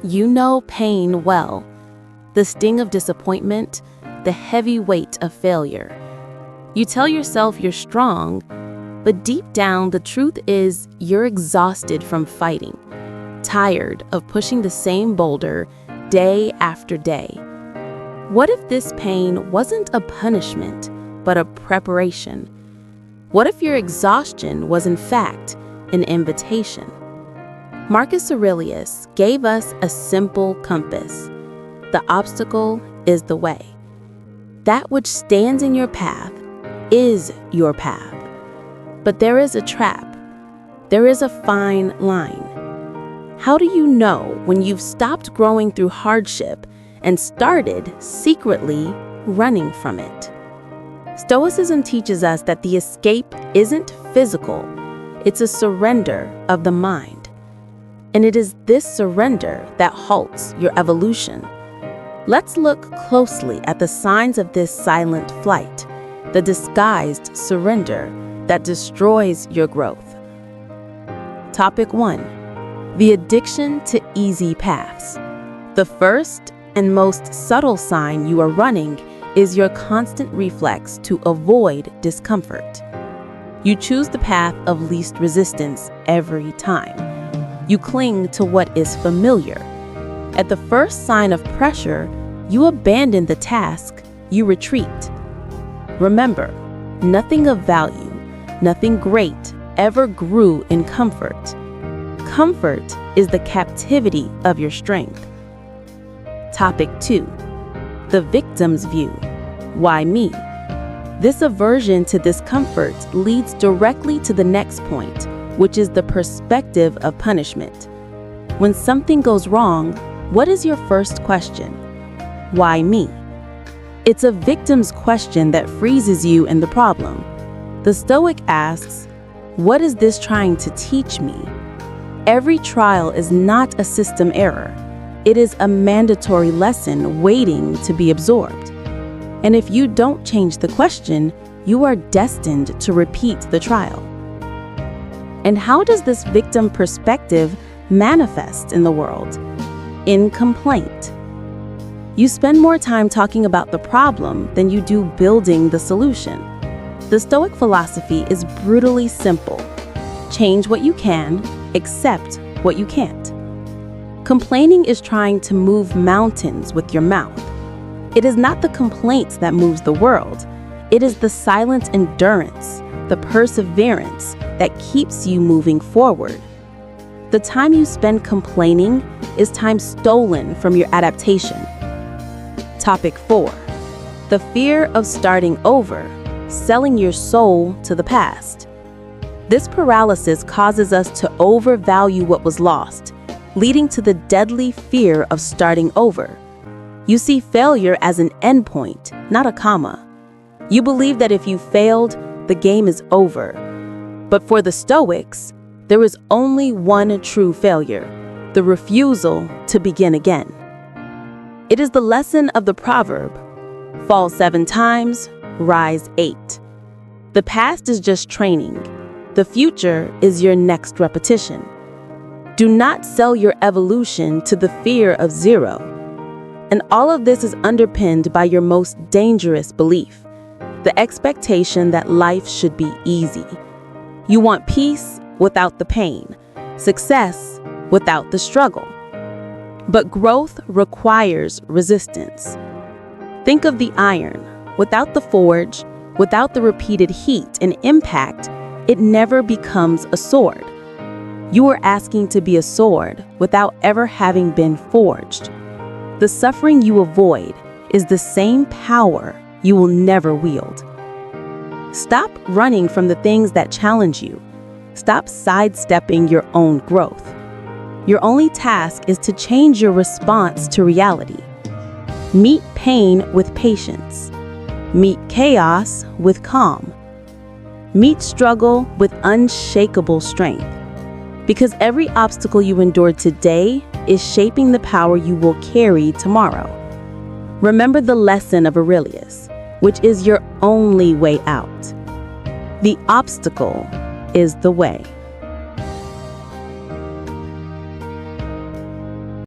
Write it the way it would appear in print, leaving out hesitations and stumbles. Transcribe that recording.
You know pain well, the sting of disappointment, the heavy weight of failure. You tell yourself you're strong, but deep down the truth is you're exhausted from fighting, tired of pushing the same boulder day after day. What if this pain wasn't a punishment, but a preparation? What if your exhaustion was in fact an invitation? Marcus Aurelius gave us a simple compass. The obstacle is the way. That which stands in your path is your path. But there is a trap. There is a fine line. How do you know when you've stopped growing through hardship and started secretly running from it? Stoicism teaches us that the escape isn't physical, it's a surrender of the mind. And it is this surrender that halts your evolution. Let's look closely at the signs of this silent flight, the disguised surrender that destroys your growth. Topic 1. The addiction to easy paths. The first and most subtle sign you are running is your constant reflex to avoid discomfort. You choose the path of least resistance every time. You cling to what is familiar. At the first sign of pressure, you abandon the task, you retreat. Remember, nothing of value, nothing great ever grew in comfort. Comfort is the captivity of your strength. Topic 2. The victim's view. Why me? This aversion to discomfort leads directly to the next point, which is the perspective of punishment. When something goes wrong, what is your first question? Why me? It's a victim's question that freezes you in the problem. The Stoic asks, what is this trying to teach me? Every trial is not a system error. It is a mandatory lesson waiting to be absorbed. And if you don't change the question, you are destined to repeat the trial. And how does this victim perspective manifest in the world? In complaint. You spend more time talking about the problem than you do building the solution. The Stoic philosophy is brutally simple. Change what you can, accept what you can't. Complaining is trying to move mountains with your mouth. It is not the complaints that moves the world. It is the silent endurance, the perseverance that keeps you moving forward. The time you spend complaining is time stolen from your adaptation. Topic 4. The fear of starting over, selling your soul to the past. This paralysis causes us to overvalue what was lost, leading to the deadly fear of starting over. You see failure as an endpoint, not a comma. You believe that if you failed, the game is over. But for the Stoics, there is only one true failure, the refusal to begin again. It is the lesson of the proverb, fall 7 times, rise 8. The past is just training. The future is your next repetition. Do not sell your evolution to the fear of 0. And all of this is underpinned by your most dangerous belief, the expectation that life should be easy. You want peace without the pain, success without the struggle. But growth requires resistance. Think of the iron. Without the forge, without the repeated heat and impact, it never becomes a sword. You are asking to be a sword without ever having been forged. The suffering you avoid is the same power you will never wield. Stop running from the things that challenge you. Stop sidestepping your own growth. Your only task is to change your response to reality. Meet pain with patience. Meet chaos with calm. Meet struggle with unshakable strength. Because every obstacle you endured today is shaping the power you will carry tomorrow. Remember the lesson of Aurelius, which is your only way out. The obstacle is the way.